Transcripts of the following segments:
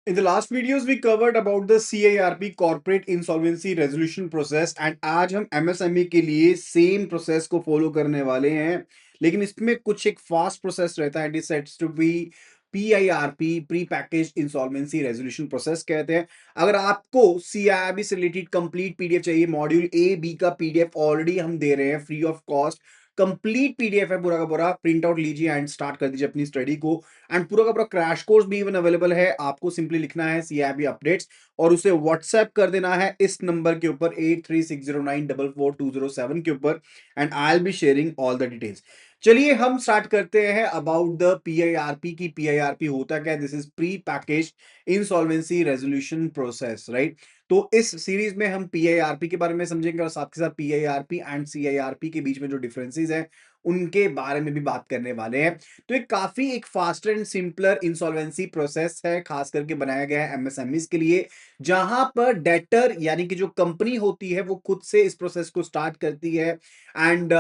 In the last videos, we covered about the CIRP Corporate Insolvency Resolution Process and आज हम MSME के लिए same process को follow करने वाले हैं, लेकिन इसमें कुछ एक फास्ट प्रोसेस रहता है. It is sets to be PIRP, pre package insolvency resolution process कहते हैं. अगर आपको CIRP से रिलेटेड कंप्लीट पीडीएफ चाहिए, मॉड्यूल ए बी का पीडीएफ ऑलरेडी हम दे रहे हैं free of cost. Complete PDF है पूरा का पूरा, प्रिंट आउट लीजिए एंड स्टार्ट कर दीजिए अपनी स्टडी को. एंड पूरा का पूरा क्रैश कोर्स भी इवन अवेलेबल है. आपको सिंपली लिखना है CIB अपडेट्स और उसे व्हाट्सएप कर देना है इस नंबर के ऊपर 8360944207 के ऊपर, and I will be sharing all the details. चलिए हम स्टार्ट करते हैं अबाउट द PIRP की. PIRP होता क्या है? This is pre package insolvency resolution process, right. तो इस सीरीज में हम PIRP के बारे में समझेंगे और साथ के साथ PIRP एंड CIRP के बीच में जो डिफरेंसेस हैं उनके बारे में भी बात करने वाले हैं. तो एक काफी एक faster and simpler insolvency process है, खास करके बनाया गया है एमएसएमईज के लिए, जहां पर डेटर यानी कि जो कंपनी होती है वो खुद से इस प्रोसेस को स्टार्ट करती है. एंड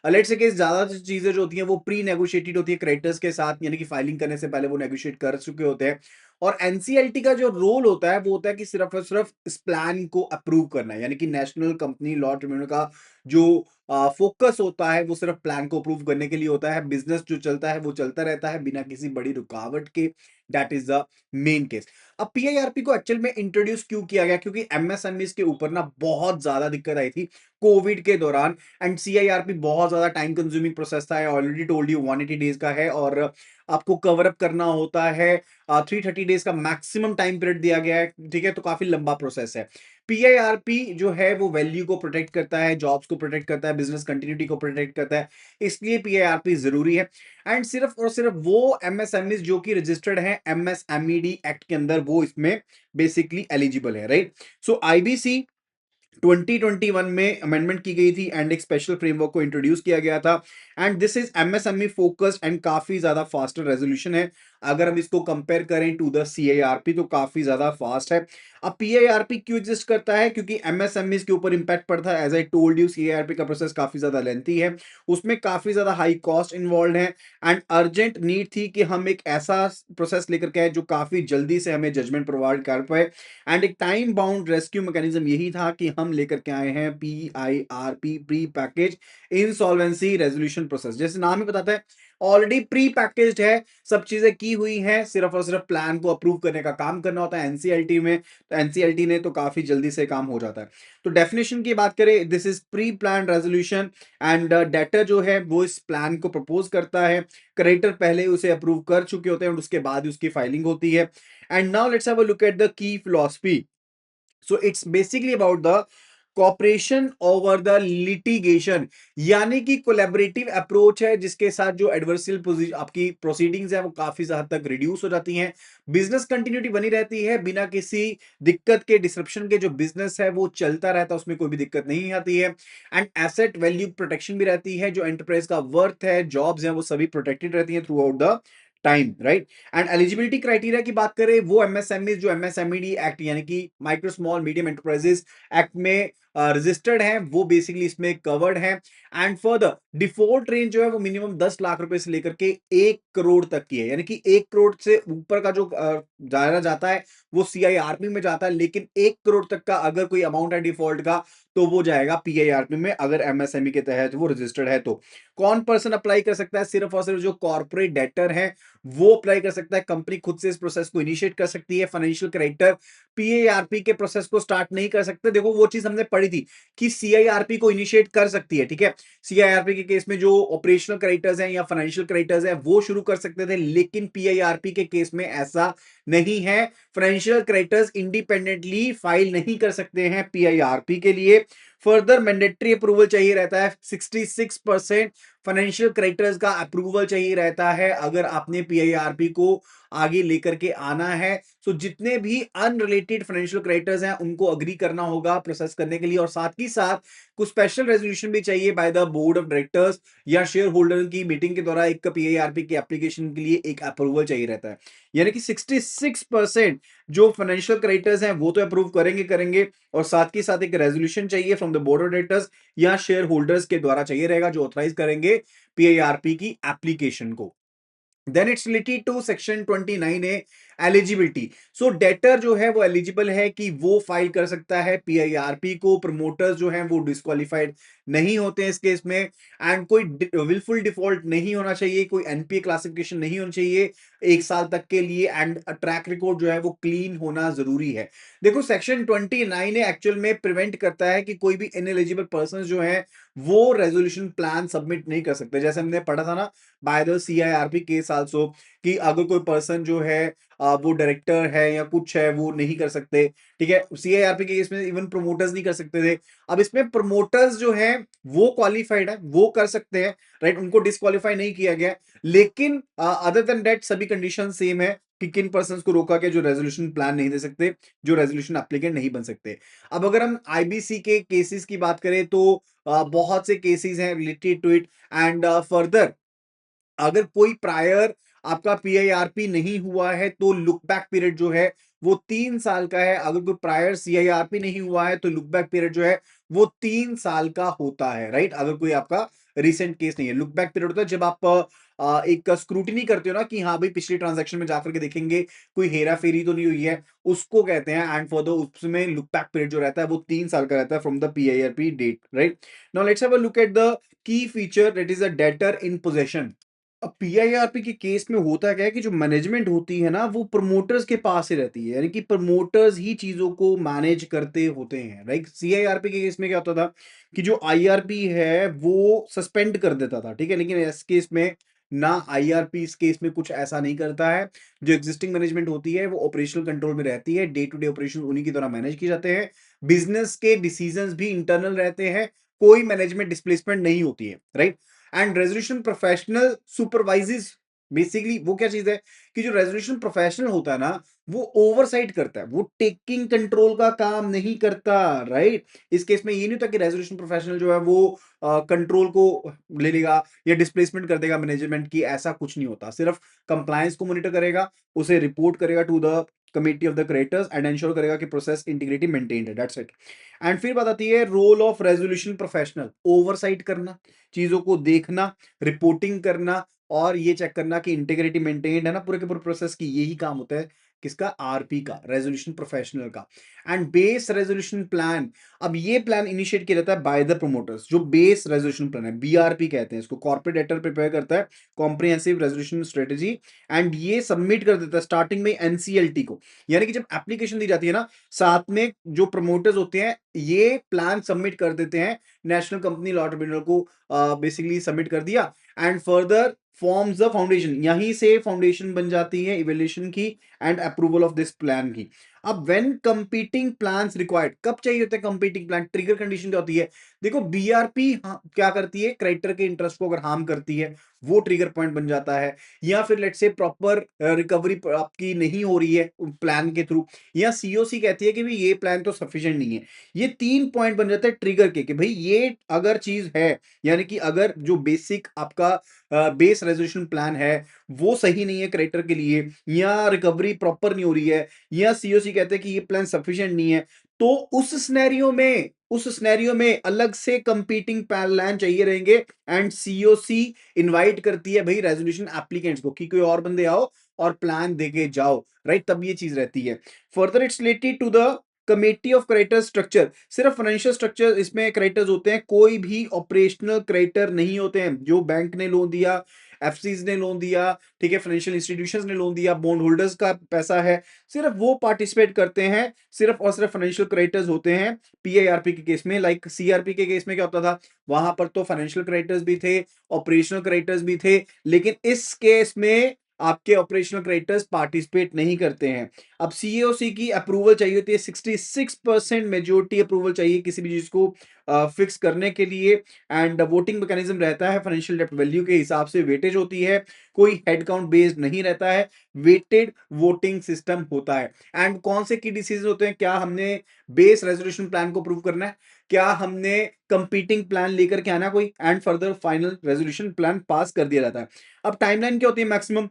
लेट्स से केस ज्यादा चीजें जो होती हैं वो प्री नेगोशिएटेड होती है क्रेडिटर्स के साथ, यानी कि फाइलिंग करने से पहले वो नेगोशिएट कर चुके होते हैं. और एनसीएलटी का जो रोल होता है वो होता है कि सिर्फ और सिर्फ इस प्लान को अप्रूव करना है, यानी कि नेशनल कंपनी लॉ ट्रिब्यूनल का जो फोकस होता है वो सिर्फ प्लान को अप्रूव करने के लिए होता है. बिजनेस जो चलता है वो चलता रहता है बिना किसी बड़ी रुकावट के. That is the main case. अब PIRP को एक्चुअल में इंट्रोड्यूस क्यों किया गया? क्योंकि एमएसएमईज के ऊपर ना बहुत ज्यादा दिक्कत आई थी कोविड के दौरान. एंड CIRP बहुत ज्यादा टाइम कंज्यूमिंग प्रोसेस था. I already told you 180 days का है और आपको कवर अप करना होता है. 330 डेज का मैक्सिमम टाइम पीरियड दिया गया है, ठीक है. तो काफी लंबा प्रोसेस है. PIRP जो है वो वैल्यू को प्रोटेक्ट करता है, जॉब्स को प्रोटेक्ट करता है, बिजनेस कंटिन्यूटी को प्रोटेक्ट करता है, इसलिए PIRP जरूरी है. एंड सिर्फ और सिर्फ वो एमएसएमईज जो कि रजिस्टर्ड हैं MSMED एक्ट के अंदर वो इसमें बेसिकली एलिजिबल है, राइट. सो IBC 2021 में अमेंडमेंट की गई थी एंड एक स्पेशल फ्रेमवर्क को इंट्रोड्यूस किया गया था. And this is MSME focused and काफी ज्यादा फास्टर रेजोल्यूशन है. अगर हम इसको कंपेयर करें टू द CIRP तो काफी ज्यादा फास्ट है. अब PIRP क्यों एग्जिस्ट करता है? क्योंकि MSMEs के ऊपर इंपैक्ट पड़ता है. As I told you, CIRP का प्रोसेस काफी ज्यादा लेंथी है, उसमें काफी ज्यादा हाई कॉस्ट इन्वॉल्व है. एंड अर्जेंट नीड थी कि हम एक ऐसा प्रोसेस लेकर के आए जो काफी जल्दी से हमें जजमेंट प्रोवाइड कर पाए. एंड एक टाइम बाउंड रेस्क्यू मैकेनिज्म यही था कि हम लेकर के आए हैं PIRP, pre package insolvency resolution process. जैसे नाम ही बताता है, ऑलरेडी प्री पैकेज्ड है, सब चीजें की हुई हैं, सिर्फ और सिर्फ प्लान को अप्रूव करने का काम करना होता है एनसीएलटी में. तो एनसीएलटी ने तो काफी जल्दी से काम हो जाता है. तो डेफिनेशन की बात करें, this is pre plan resolution and debtor जो है वो इस प्लान को प्रपोज करता है. क्रेडिटर पहले उसे अप्रूव कर चुके होते हैं और उसके बाद उसकी फाइलिंग होती है. And now let's have a look at the key philosophy. So it's basically about the cooperation over the litigation, यानी कि कोलैबोरेटिव अप्रोच है जिसके साथ जो एडवर्सियल आपकी प्रोसीडिंग्स है वो काफी हद तक रिड्यूस हो जाती हैं. बिजनेस कंटिन्यूटी बनी रहती है बिना किसी दिक्कत के, डिसरप्शन के. जो बिजनेस है वो चलता रहता है, उसमें कोई भी दिक्कत नहीं आती है. एंड एसेट वैल्यू प्रोटेक्शन भी रहती है. जो एंटरप्राइज का वर्थ है, जॉब्स हैं, वो सभी प्रोटेक्टेड रहती हैं through out the time, right. And eligibility criteria की बात करें, वो एमएसएमई जो MSMED एक्ट यानी कि micro small medium enterprises act में रजिस्टर्ड है, वो बेसिकली इसमें कवर्ड है. एंड फर्दर डिफॉल्ट रेंज जो है वो मिनिमम 10 लाख रुपए से लेकर के 1 करोड़ तक की है, यानी कि 1 करोड़ से ऊपर का जो दायरा जाता है वो CIRP में जाता है, लेकिन 1 करोड़ तक का अगर कोई अमाउंट है डिफॉल्ट का तो वो जाएगा PIRP में, अगर MSME के तहत वो रजिस्टर्ड है. तो कौन पर्सन अप्लाई कर सकता है? सिर्फ और सिर्फ जो कॉर्पोरेट डेटर है वो अप्लाई कर सकता है. कंपनी खुद से इस प्रोसेस को इनिशिएट कर सकती है. फाइनेंशियल क्रेडिटर PIRP के प्रोसेस को स्टार्ट नहीं कर सकते. देखो वो चीज हमने पढ़ी थी कि CIRP को इनिशिएट कर सकती है, ठीक है. CIRP के केस में जो ऑपरेशनल क्रेडिटर्स हैं या फाइनेंशियल क्रेडिटर्स हैं वो शुरू कर सकते थे, लेकिन PIRP के केस में ऐसा नहीं है. फाइनेंशियल क्रेडिटर्स इंडिपेंडेंटली फाइल नहीं कर सकते हैं PIRP के लिए. फर्दर मैंडेटरी अप्रूवल चाहिए रहता है. 66% फाइनेंशियल क्रेडिटर्स का अप्रूवल चाहिए रहता है अगर आपने PIRP को आगे लेकर के आना है. सो जितने भी अनरिलेटेड फाइनेंशियल क्रेडिटर्स हैं उनको अग्री करना होगा प्रोसेस करने के लिए, और साथ ही साथ कुछ स्पेशल रेजोल्यूशन भी चाहिए by the board of directors या शेयर होल्डर की मीटिंग के द्वारा. एक PIRP की एप्लीकेशन के लिए एक अप्रूवल चाहिए रहता है. यानी कि 66% जो फाइनेंशियल क्रेडिटर्स हैं वो तो अप्रूव करेंगे करेंगे, और साथ ही साथ एक रेजोल्यूशन चाहिए from the board of directors या शेयर होल्डर्स के द्वारा चाहिए रहेगा जो ऑथराइज करेंगे PIRP की एप्लीकेशन को. Then it's related to section 29A eligibility. So debtor जो है वो एलिजिबल है कि वो फाइल कर सकता है पीआईआरपी को, प्रमोटर्स जो हैं वो डिस्क्वालीफाइड नहीं होते हैं इस केस में, एंड कोई विलफुल डिफॉल्ट नहीं होना चाहिए, कोई एनपीए क्लासिफिकेशन नहीं होनी चाहिए 1 साल तक के लिए, एंड ट्रैक रिकॉर्ड जो है वो क्लीन होना जरूरी है। देखो सेक्शन 29 एक्चुअल में प्रिवेंट करता है कि कोई भी इनएलिजिबल पर्सन जो है वो रेजोल्यूशन प्लान सबमिट नहीं कर सकते। जैसे हमने पढ़ा था ना by the CIRP case also, कि अगर कोई पर्सन जो है वो डायरेक्टर है या कुछ है वो नहीं कर सकते। ठीक है, सीआईआरपी के केस में इवन प्रोमोटर्स नहीं कर सकते थे। अब इसमें प्रोमोटर्स जो है वो क्वालिफाइड है, वो कर सकते हैं, राइट, उनको डिस्क्वालीफाई नहीं किया गया। लेकिन अदर देन दैट सभी कंडीशन सेम है कि किन पर्सन को रोका गया जो रेजोल्यूशन प्लान नहीं दे सकते, जो रेजोल्यूशन एप्लीकेंट नहीं बन सकते। अब अगर हम आईबीसी के केसेस की बात करें तो बहुत से केसेस हैं related to it, and further अगर कोई प्रायर आपका पीआईआरपी नहीं हुआ है तो लुक बैक पीरियड जो है वो 3 साल का है। अगर कोई प्रायर सीआईआरपी नहीं हुआ है तो लुक बैक पीरियड जो है वो 3 साल का होता है, राइट। अगर कोई आपका रिसेंट केस नहीं है, लुक बैक पीरियड होता है जब आप एक स्क्रूटिनी करते हो ना कि हाँ भाई पिछले ट्रांजैक्शन में जाकर के देखेंगे कोई हेरा फेरी तो नहीं हुई है, उसको कहते हैं। एंड फॉर द उसमें लुक बैक पीरियड जो रहता है वो 3 साल का रहता है from the PIRP date, right. Now let's have a look at the key feature that is a debtor in possession. अब पीआईआरपी के केस में होता क्या है कि जो मैनेजमेंट होती है ना वो प्रमोटर्स के पास ही रहती है, यानी कि प्रमोटर्स ही चीजों को मैनेज करते होते हैं, राइट। सीआईआरपी के केस में क्या होता था कि जो आईआरपी है वो सस्पेंड कर देता था, ठीक है, लेकिन इस केस में ना आईआरपी इस केस में कुछ ऐसा नहीं करता है। जो एग्जिस्टिंग मैनेजमेंट होती है वो ऑपरेशनल कंट्रोल में रहती है, डे टू डे ऑपरेशन उन्हीं की तरह मैनेज किए जाते हैं, बिजनेस के डिसीजंस भी इंटरनल रहते हैं, कोई मैनेजमेंट डिस्प्लेसमेंट नहीं होती है, right. And resolution professional supervises, basically वो क्या चीज है कि जो रेजोल्यूशन प्रोफेशनल होता है ना वो ओवरसाइट करता है, वो टेकिंग कंट्रोल का काम नहीं करता, राइट। इस केस में ये नहीं होता कि रेजोल्यूशन प्रोफेशनल जो है वो कंट्रोल को ले लेगा या डिस्प्लेसमेंट कर देगा मैनेजमेंट की, ऐसा कुछ नहीं होता। सिर्फ कंप्लायंस को मॉनिटर करेगा, उसे रिपोर्ट करेगा to the committee of the creators and ensure करेगा कि प्रोसेस इंटीग्रिटी मेंटेन्ड है, दैट्स इट। एंड फिर बात आती है role of resolution professional, oversight करना, चीजों को देखना, रिपोर्टिंग करना और ये चेक करना कि इंटीग्रिटी मेंटेन्ड है ना पूरे के पूरे प्रोसेस की। यही काम होता है किसका, आरपी का, रेजोल्यूशन प्रोफेशनल का। एंड बेस रेजोल्यूशन प्लान, अब ये प्लान इनिशिएट किया जाता है बाय द प्रमोटर्स। जो बेस रेजोल्यूशन प्लान है बीआरपी कहते हैं इसको, कॉर्पोरेट डेटर प्रिपेयर करता है कॉम्प्रिहेंसिव रेजोल्यूशन स्ट्रेटेजी, एंड ये सबमिट कर देता है स्टार्टिंग में एनसीएलटी को। यानी कि जब एप्लीकेशन दी जाती है ना साथ में जो प्रमोटर्स होते हैं ये प्लान सबमिट कर देते हैं नेशनल कंपनी लॉ ट्रिब्यूनल को, बेसिकली सबमिट कर दिया, and further forms the foundation, यहीं से फाउंडेशन बन जाती है इवैल्यूएशन की and approval of this plan की। अब व्हेन कंपीटिंग प्लान्स रिक्वायर्ड, कब चाहिए होते हैं कंपीटिंग प्लान, ट्रिगर कंडीशन क्या होती है। देखो बीआरपी क्या करती है, क्रेडिटर के इंटरेस्ट को अगर हार्म करती है वो ट्रिगर पॉइंट बन जाता है, या फिर लेट्स से प्रॉपर रिकवरी आपकी नहीं हो रही है प्लान के थ्रू, या सीओसी कहती है कि भाई ये प्लान तो सफिशिएंट नहीं है। ये 3 पॉइंट बन जाते हैं ट्रिगर के, कि भाई ये अगर चीज है, यानी कि अगर जो बेसिक आपका बेस रेजोल्यूशन प्लान है वो सही नहीं है क्रेडिटर के लिए, या रिकवरी प्रॉपर नहीं हो रही है, या सीओसी कहते हैं कि ये प्लान सफिशिएंट नहीं है, तो उस सिनेरियो में अलग से कंपीटिंग प्लान चाहिए रहेंगे। एंड सीओसी इनवाइट करती है भाई रेजोल्यूशन एप्लीकेंट्स को कि कोई और बंदे आओ और प्लान देके जाओ, राइट, तब ये चीज रहती है। Further it's related to the committee of creditor structure, सिर्फ फाइनेंशियल स्ट्रक्चर इसमें क्रेडिटर्स होते हैं, कोई भी ऑपरेशनल क्रेडिटर नहीं होते हैं। जो बैंक ने लोन दिया, एफसीज ने लोन दिया, ठीक है, फाइनेंशियल इंस्टीट्यूशंस ने लोन दिया, बॉन्ड होल्डर्स का पैसा है, सिर्फ वो पार्टिसिपेट करते हैं, सिर्फ और सिर्फ फाइनेंशियल क्रेडिटर्स होते हैं पीआईआरपी के केस में। लाइक सीआरपी के केस में क्या होता था, वहां पर तो फाइनेंशियल क्रेडिटर्स भी थे, ऑपरेशनल क्रेडिटर्स भी थे, लेकिन इस केस में आपके ऑपरेशनल क्रेडिटर्स पार्टिसिपेट नहीं करते हैं। अब सीएओसी की अप्रूवल चाहिए होती है, 66% मेजोरिटी अप्रूवल चाहिए किसी भी चीज को फिक्स करने के लिए। एंड वोटिंग मैकेनिज्म रहता है फाइनेंशियल डेप्ट वैल्यू के हिसाब से, वेटेज होती है, कोई हेड काउंट बेस्ड नहीं रहता है, वेटेड वोटिंग सिस्टम होता है। एंड कौन से की डिसीजन होते हैं, क्या हमने बेस रेजोल्यूशन प्लान को अप्रूव करना है, क्या हमने कंपीटिंग प्लान लेकर के आना कोई, and further final resolution plan pass कर दिया जाता है। अब टाइमलाइन क्या होती है maximum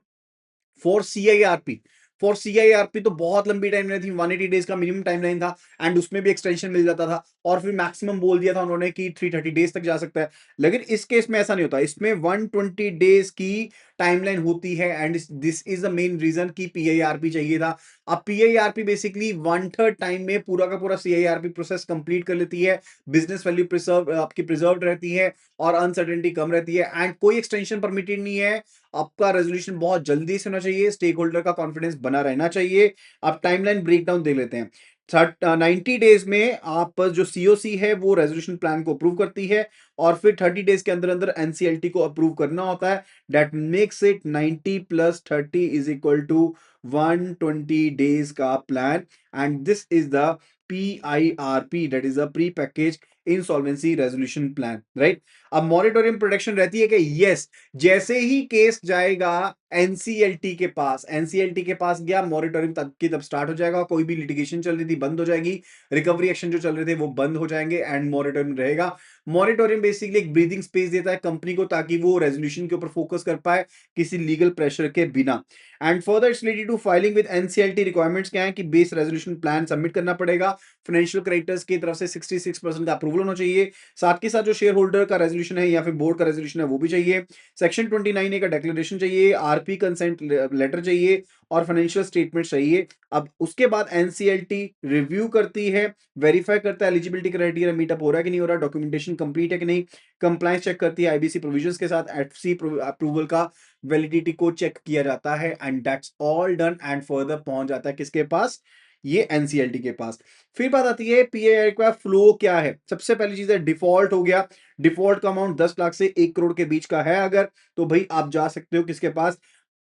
for CIRP, for CIRP तो बहुत लंबी टाइमलाइन थी, 180 डेज का मिनिमम टाइमलाइन था, एंड उसमें भी एक्सटेंशन मिल जाता था, और फिर मैक्सिमम बोल दिया था उन्होंने कि 330 डेज तक जा सकता है। लेकिन इस केस में ऐसा नहीं होता, इसमें 120 डेज की टाइमलाइन होती है and this is the main reason कि पीआईआरपी चाहिए था। अब पीआईआरपी बेसिकली 1/3 टाइम में पूरा का पूरा सीआईआरपी प्रोसेस कंप्लीट कर लेती है, बिजनेस वैल्यू प्रिजर्व आपकी प्रिजर्व रहती है और अनसर्टेनिटी कम रहती है एंड कोई एक्सटेंशन परमिटेड नहीं है। आपका रेजोल्यूशन बहुत जल्दी से होना चाहिए, स्टेक होल्डर का कॉन्फिडेंस बना रहना चाहिए। आप टाइमलाइन ब्रेकडाउन देख लेते हैं। 90 डेज में आप जो सीओसी है वो रेजोल्यूशन प्लान को अप्रूव करती है और फिर 30 डेज के अंदर अंदर एनसीएलटी को अप्रूव करना होता है। That makes it 90 plus 30 is equal to 120 days का plan and this is the PIRP, that is a pre package insolvency resolution plan, right. अब मॉनिटोरियम प्रोटेक्शन रहती है कि यस, जैसे ही केस जाएगा एनसीएलटी के पास, एनसीएलटी के पास गया, मॉनिटोरियम तब की तब स्टार्ट हो जाएगा, कोई भी लिटिगेशन चल रही थी बंद हो जाएगी, रिकवरी एक्शन जो चल रहे थे वो बंद हो जाएंगे एंड मॉनिटोरियम रहेगा। मॉनिटोरियम बेसिकली एक ब्रीदिंग स्पेस देता है कंपनी को ताकि वो रेजोल्यूशन के ऊपर फोकस कर पाए किसी लीगल प्रेशर के बिना। And further it's related to filing with NCLT. Requirements क्या है कि बेस रेजोल्यूशन प्लान सबमिट करना पड़ेगा, फाइनेंशियल क्रेडिटर्स की तरफ से 66% का अप्रूवल होना चाहिए, साथ के साथ जो शेयर होल्डर का रेजोल्यूशन है या फिर बोर्ड का रेजोल्यूशन है वो भी चाहिए, सेक्शन 29A का डिक्लेरेशन चाहिए, आरपी कंसेंट लेटर चाहिए और फाइनेंशियल स्टेटमेंट चाहिए। अब उसके बाद एनसीएलटी रिव्यू करती है, वेरीफाई करता है एलिजिबिलिटी क्राइटेरिया मीट अप हो रहा है कि नहीं हो रहा, डॉक्यूमेंटेशन कंप्लीट है कि नहीं, कंप्लायंस चेक करती है आईबीसी प्रोविजंस के साथ, एफसी अप्रूवल का वैलिडिटी को चेक किया जाता है and that's all done and further पहुंच जाता है किसके पास, ये एनसीएलटी के पास। फिर बात आती है पीआईआर का फ्लो क्या है। सबसे पहली चीज है डिफॉल्ट हो गया, डिफॉल्ट का अमाउंट 10 लाख से 1 करोड़ के बीच का है अगर, तो भाई आप जा सकते हो किसके पास,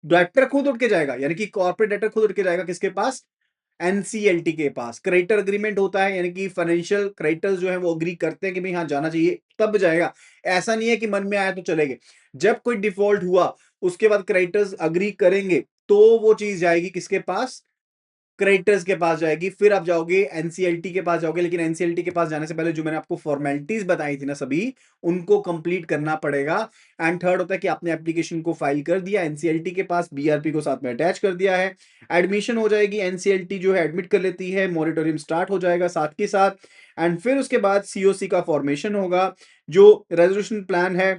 डायरेक्टर खुद उठ के जाएगा, यानी कि कॉर्पोरेट डायरेक्टर खुद उठ के जाएगा किसके पास, एनसीएलटी के पास। क्रेडिटर अग्रीमेंट होता है, यानी कि फाइनेंशियल क्रेडिटर्स जो है वो अग्री करते हैं कि भाई हाँ जाना चाहिए तब जाएगा। ऐसा नहीं है कि मन में आया तो चलेंगे, जब कोई डिफॉल्ट हुआ उसके बाद क्रेडिटर्स अग्री करेंगे तो वो चीज जाएगी किसके पास, क्रेडिटर्स के पास जाएगी। फिर आप जाओगे एनसीएलटी के पास जाओगे, लेकिन एनसीएलटी के पास जाने से पहले जो मैंने आपको फॉर्मेलिटीज बताई थी ना सभी, उनको कंप्लीट करना पड़ेगा। एंड थर्ड होता है कि आपने एप्लीकेशन को फाइल कर दिया एनसीएलटी के पास, बीआरपी को साथ में अटैच कर दिया है, एडमिशन हो जाएगी, एनसीएलटी जो है एडमिट कर लेती है, मॉनिटोरियम स्टार्ट हो जाएगा साथ के साथ एंड फिर उसके बाद सीओसी का फॉर्मेशन होगा। जो रेजोल्यूशन प्लान है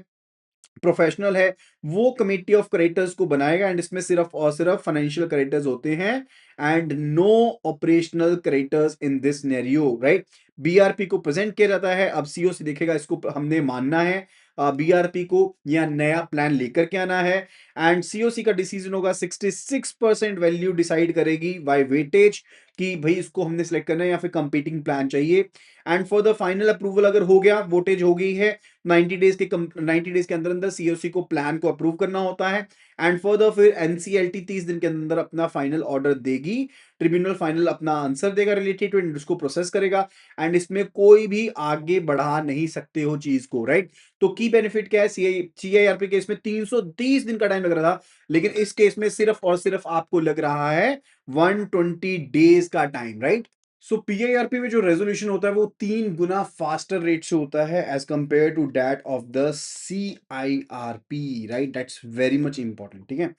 प्रोफेशनल है, वो कमेटी ऑफ क्रेडिटर्स को बनाएगा एंड इसमें सिर्फ और सिर्फ फाइनेंशियल क्रेडिटर्स होते हैं and no operational creditors in this scenario, right. BRP को प्रेजेंट किया जाता है, अब सीओसी देखेगा इसको हमने मानना है बीआरपी को या नया प्लान लेकर के आना है एंड सीओसी का डिसीजन होगा, 66% वैल्यू डिसाइड करेगी बाय वेटेज कि भाई इसको हमने सेलेक्ट करना है या फिर कंपीटिंग प्लान चाहिए। And for the final approval अगर हो गया, वोटेज हो गई है, 90 डेज के अंदर अंदर सीओसी को प्लान को अप्रूव करना होता है एंड फर्दर फिर एनसीएलटी 30 दिन के अंदर अपना फाइनल ऑर्डर देगी, ट्रिब्यूनल फाइनल अपना आंसर देगा रिलेटेड टू, उसको प्रोसेस करेगा एंड इसमें कोई भी आगे बढ़ा नहीं सकते हो चीज को, राइट। तो की बेनिफिट क्या है, सीआईआरपी केस में 330 दिन का टाइम लग रहा था, लेकिन इस केस में सिर्फ और सिर्फ आपको लग रहा है 120 डेज का टाइम, राइट। सो पीआईआरपी में जो रेजोल्यूशन होता है वो 3 गुना फास्टर रेट से होता है as compare to that of the CIRP, right. That's very much important, ठीक है।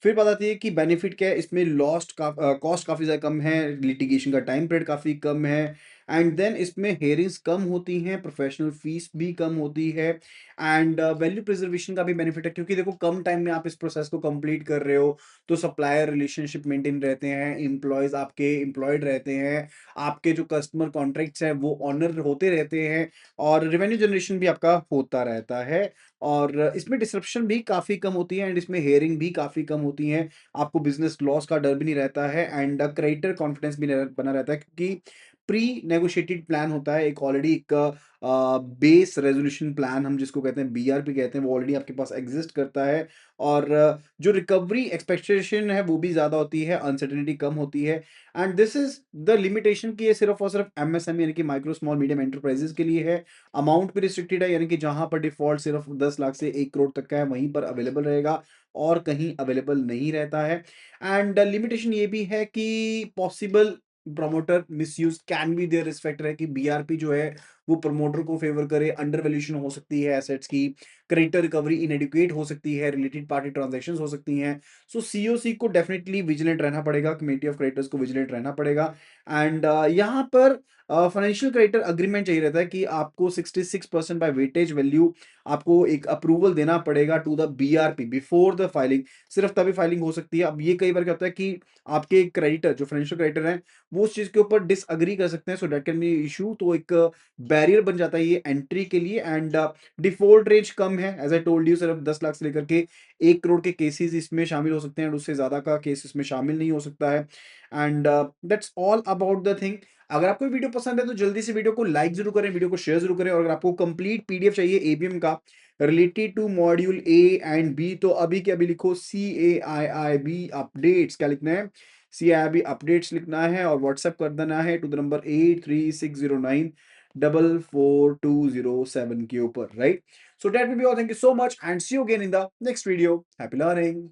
फिर बात आती है कि बेनिफिट क्या है, इसमें कॉस्ट काफी ज्यादा कम है, लिटिगेशन का टाइम पीरियड काफी कम है एंड देन इसमें हेयरिंग्स कम होती हैं, प्रोफेशनल फीस भी कम होती है एंड वैल्यू प्रिजर्वेशन का भी बेनिफिट है, क्योंकि देखो कम टाइम में आप इस प्रोसेस को कंप्लीट कर रहे हो तो सप्लायर रिलेशनशिप मेंटेन रहते हैं, एम्प्लॉयज आपके एम्प्लॉयड रहते हैं, आपके जो कस्टमर कॉन्ट्रैक्ट्स हैं वो ऑनर होते रहते हैं और रेवेन्यू जनरेशन भी आपका होता रहता है और इसमें डिसरप्शन भी काफी कम होती है एंड इसमें हेयरिंग भी काफी कम होती है। आपको बिजनेस लॉस का डर भी नहीं रहता है एंड क्रेडिटर कॉन्फिडेंस भी बना रहता है, क्योंकि प्री नेगोशिएटेड प्लान होता है, एक ऑलरेडी एक बेस रेजोल्यूशन प्लान हम जिसको कहते हैं बीआरपी कहते हैं, वो ऑलरेडी आपके पास एग्जिस्ट करता है और जो रिकवरी एक्सपेक्टेशन है वो भी ज्यादा होती है, अनसर्टेनिटी कम होती है and this is the limitation कि ये सिर्फ और सिर्फ एमएसएमई यानी कि माइक्रो स्मॉल मीडियम एंटरप्राइजेस के लिए है। अमाउंट भी रिस्ट्रिक्टेड है, यानी कि जहां पर डिफॉल्ट सिर्फ 10 लाख से 1 करोड़ तक का है वहीं पर अवेलेबल रहेगा और कहीं अवेलेबल नहीं रहता है एंड लिमिटेशन ये भी है कि possible promoter misuse can be there, इस फैक्टर है कि बीआरपी जो है वो प्रमोटर को फेवर करे, अंडर वैल्यूएशन हो सकती है एसेट्स की, क्रेडिटर रिकवरी इनएडिक्वेट हो सकती है, रिलेटेड पार्टी ट्रांजैक्शंस हो सकती हैं। सो सीओसी को डेफिनेटली विजिलेंट रहना पड़ेगा, कमेटी ऑफ क्रेडिटर्स को विजिलेंट रहना पड़ेगा। एंड यहाँ पर फाइनेंशियल क्रेडिटर अग्रीमेंट चाहिए रहता है कि आपको 66% बाय वेटेज वैल्यू आपको एक अप्रूवल देना पड़ेगा to the BRP before the filing. सिर्फ तभी फाइलिंग हो सकती है। अब ये कई बार क्या होता है कि आपके क्रेडिटर जो फाइनेंशियल क्रेडिटर हैं वो उस चीज के ऊपर डिसएग्री कर सकते हैं, so that can be issue. तो एक बैरियर बन जाता है ये एंट्री के लिए। एंड डिफॉल्ट रेंज कम है, एज आई टोल्ड यू, सिर्फ 10 लाख से लेकर के 1 करोड़ के केसेस इसमें शामिल हो सकते हैं, और उससे ज्यादा का केस इसमें शामिल नहीं हो सकता है। And that's all about the thing. अगर आपको वीडियो पसंद है तो जल्दी से वीडियो को लाइक जरूर करें, वीडियो को शेयर जरूर करें, और अगर आपको कंप्लीट पीडीएफ चाहिए एबीएम का related to module A and B, तो अभी के अभी लिखो CAIIB अपडेट्स। क्या लिखना है? CAIIB अपडेट्स लिखना है और व्हाट्सएप कर देना है टू द नंबर 8360944207 के ऊपर, right? So that will be all. Thank you so much and see you again in the next video. Happy learning.